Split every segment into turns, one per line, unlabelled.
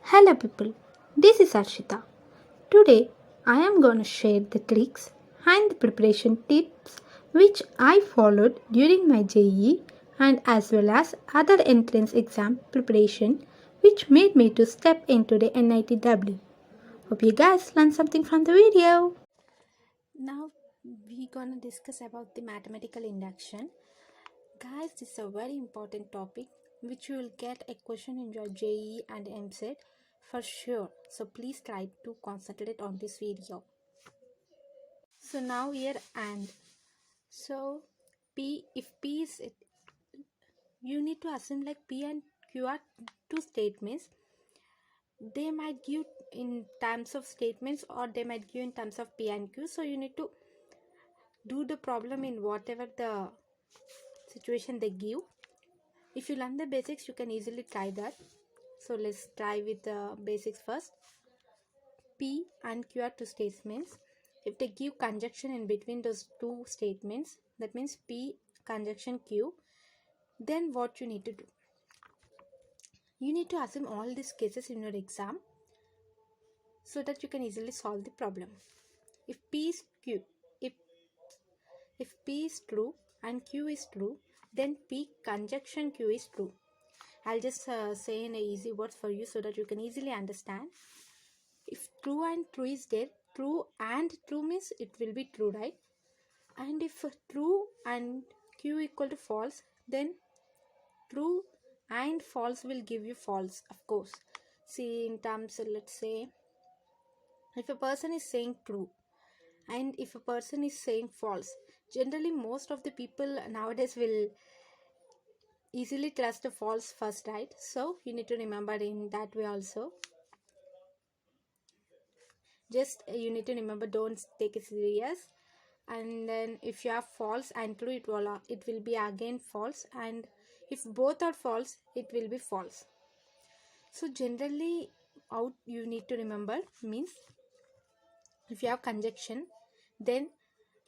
Hello people, this is Arshita. Today I am going to share the tricks and the preparation tips which I followed during my JEE and as well as other entrance exam preparation which made me to step into the NITW. Hope you guys learned something from the video. Now we gonna discuss about the mathematical induction. Guys, this is a very important topic which you will get a question in your JEE and MSET for sure. So please try to concentrate on this video. So now here and so P, if P is it, you need to assume like P and Q are two statements. They might give in terms of statements or they might give in terms of P and Q. So you need to do the problem in whatever the situation they give. If you learn the basics, you can easily try that. So let's try with the basics first. P and Q are two statements. If they give conjunction in between those two statements, that means P conjunction Q, then what you need to do? You need to assume all these cases in your exam so that you can easily solve the problem. If P is Q, if P is true and Q is true, then P conjunction Q is true. I'll just say in a easy words for you so that you can easily understand. If true and true is there, true and true means it will be true, right? And if true and Q equal to false, then true and false will give you false, of course. See, in terms, let's say, if a person is saying true and if a person is saying false, generally most of the people nowadays will easily trust the false first, right? So you need to remember in that way also. Just you need to remember, don't take it serious. And then if you have false and true, it will be again false, and if both are false, it will be false. So generally out you need to remember means, if you have conjunction, then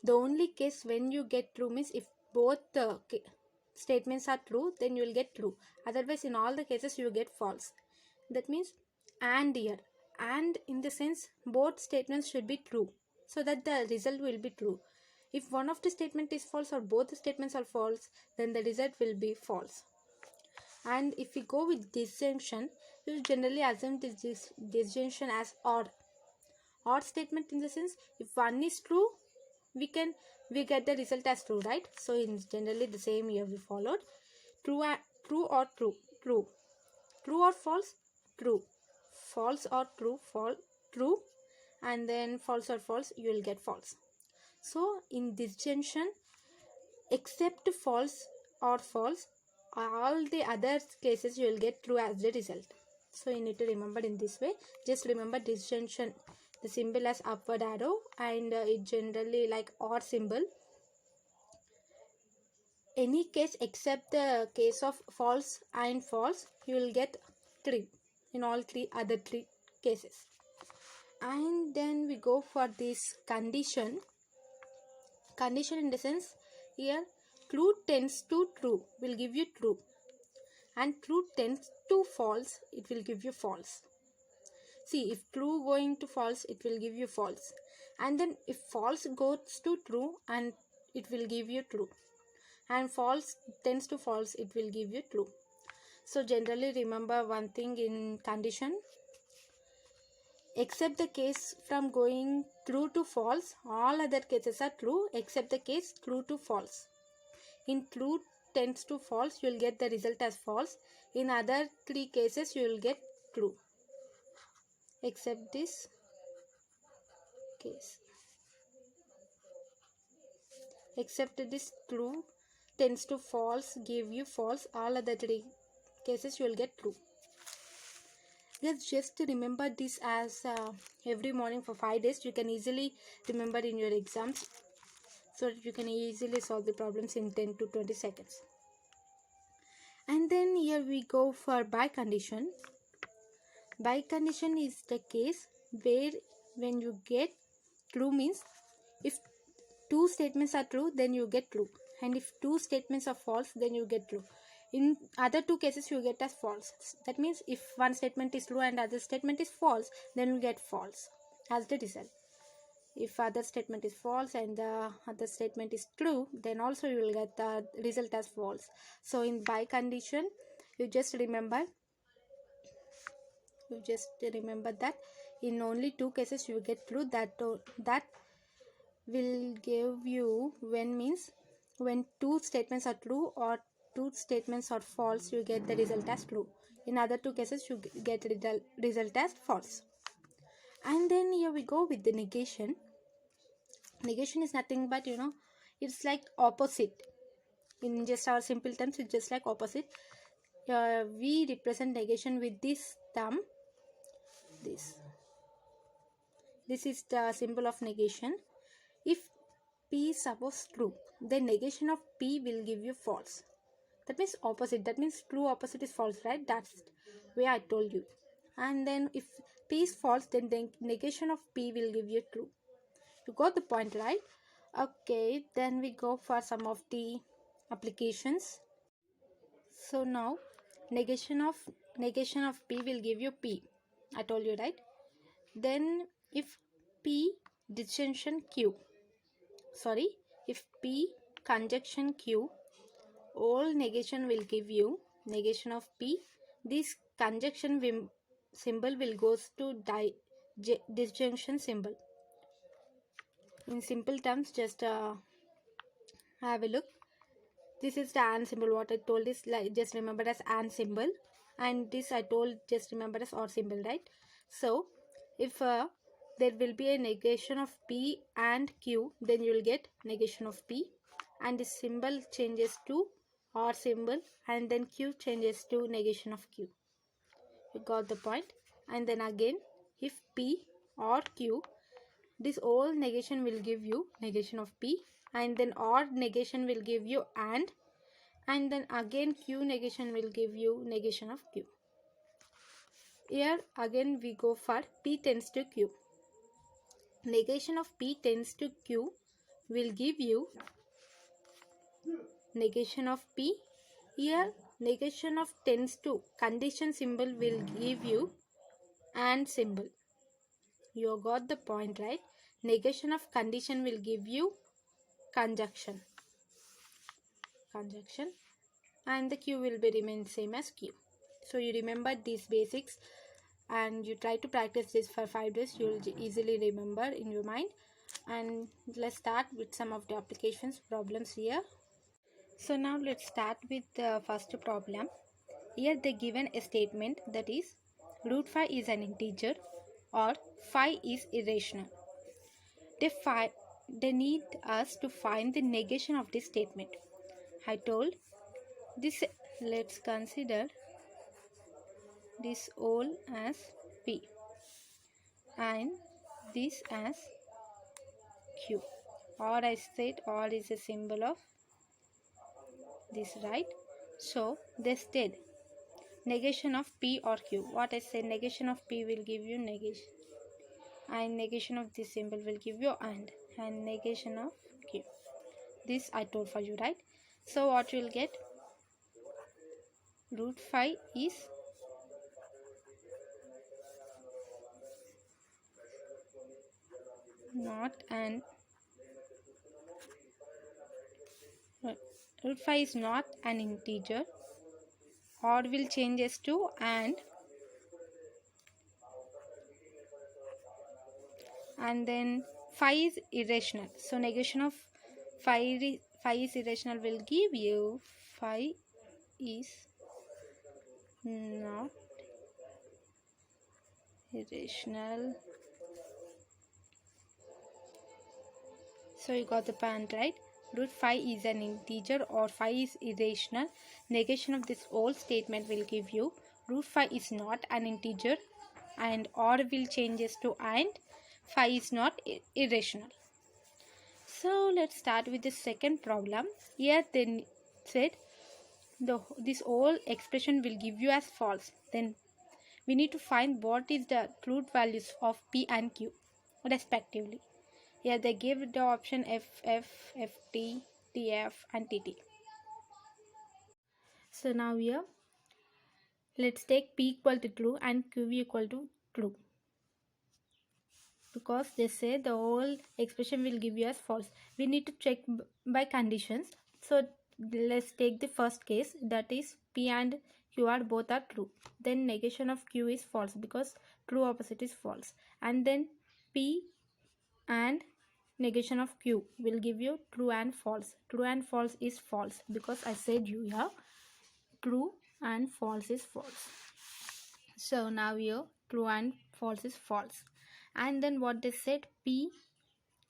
the only case when you get true means if both the statements are true, then you will get true. Otherwise in all the cases you will get false. That means and here, and in the sense both statements should be true so that the result will be true. If one of the statement is false or both the statements are false, then the result will be false. And if we go with disjunction, we generally assume this disjunction as odd statement, in the sense if one is true, we get the result as true, right? So in generally the same here we followed. True or true, true or false, true, false or true, true, and then false or false, you will get false. So in disjunction, except false or false, all the other cases you will get true as the result. So you need to remember in this way. Just remember disjunction, the symbol as upward arrow, and it generally like or symbol. Any case except the case of false and false, you will get true in all other three cases. And then we go for this condition in the sense, here true tends to true will give you true, and true tends to false, it will give you false. See, if true going to false, it will give you false, and then if false goes to true, and it will give you true, and false tends to false, it will give you true. So generally remember one thing in condition, except the case from going true to false, all other cases are true except the case true to false. In true tends to false, you will get the result as false. In other three cases, you will get true except this case. Except this true tends to false, give you false, all other three cases you will get true. Just remember this as every morning for 5 days. You can easily remember in your exams, so that you can easily solve the problems in 10 to 20 seconds. And then here we go for by condition. By condition is the case where when you get true means, if two statements are true, then you get true, and if two statements are false, then you get true. In other two cases you get as false. That means if one statement is true and other statement is false, then you get false as the result. If other statement is false and the other statement is true, then also you will get the result as false. So in by condition, you just remember that in only two cases you get true. That will give you when means when two statements are true or two statements are false, you get the result as true. In other two cases you get result as false. And then here we go with the negation. Negation is nothing but it's like opposite. In just our simple terms, it's just like opposite. We represent negation with this term. This is the symbol of negation. If P is suppose true, then negation of P will give you false. That means opposite. That means true opposite is false, right? That's way I told you. And then if P is false, then the negation of P will give you true. You got the point, right? Okay, then we go for some of the applications. So now negation of P will give you P. I told you, right? Then if P disjunction Q, if P conjunction Q, all negation will give you negation of P. This conjunction symbol will goes to disjunction symbol. In simple terms, just have a look. This is the and symbol. What I told is like just remember as and symbol, and this I told just remember as or symbol, right? So if there will be a negation of P and Q, then you will get negation of P, and the symbol changes to or symbol, and then Q changes to negation of Q. You got the point? And then again, if P or Q, this all negation will give you negation of P, and then or negation will give you and then again Q negation will give you negation of Q. Here again we go for P tends to Q. Negation of P tends to Q will give you negation of P. Here negation of tends to condition symbol will give you and symbol. You got the point, right? Negation of condition will give you conjunction, and the Q will be remain same as Q. So you remember these basics and you try to practice this for 5 days. You will easily remember in your mind. And let's start with some of the applications problems here. So now let's start with the first problem. Here they given a statement that is root 5 is an integer or 5 is irrational. They need us to find the negation of this statement. I told this, let's consider this all as P and this as Q, or I said or is a symbol of this, right? So they said negation of P or Q. What I said, negation of P will give you negation, and negation of this symbol will give you and negation of Q. This I told for you, right? So what you will get, root 5 is not an root 5 is not an integer, or will changes to and then 5 is irrational. So negation of 5 is irrational will give you 5 is not irrational. So you got the point, right? Root 5 is an integer or 5 is irrational. Negation of this whole statement will give you root 5 is not an integer and or will changes to and 5 is not irrational. So let's start with the second problem. Here they said this whole expression will give you as false. Then we need to find what is the truth values of P and Q respectively. Here they give the option FF, FT, TF and TT. So now here let's take P equal to true and Q equal to true, because they say the whole expression will give you as false. We need to check by conditions. So let's take the first case, that is P and Q are both are true. Then negation of Q is false because true opposite is false. And then P and negation of Q will give you true and false. True and false is false because I said you here true and false is false. So now here true and false is false. And then what they said, P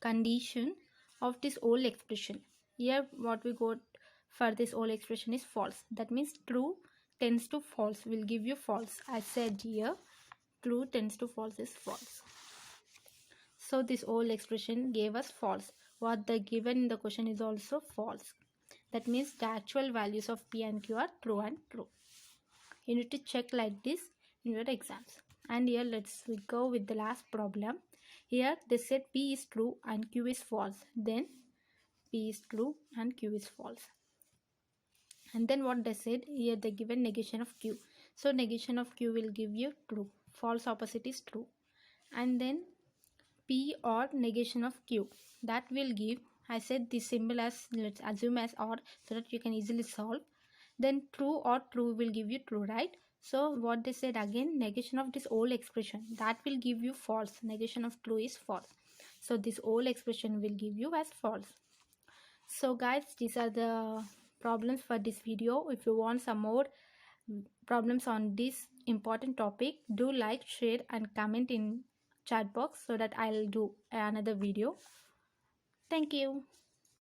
condition of this whole expression. Here what we got for this whole expression is false. That means true tends to false will give you false. I said here true tends to false is false. So this whole expression gave us false. What they given in the question is also false. That means the actual values of P and Q are true and true. You need to check like this in your exams. And here we go with the last problem. Here they said P is true and Q is false. Then P is true and Q is false. And then what they said, here they given negation of Q. So negation of Q will give you true. False opposite is true. And then P or negation of Q, that will give, I said this symbol as, let's assume as or, so that you can easily solve. Then true or true will give you true, right? So what they said again, negation of this whole expression, that will give you false. Negation of true is false. So this whole expression will give you as false. So guys, these are the problems for this video. If you want some more problems on this important topic, do like, share and comment in chat box so that I'll do another video. Thank you.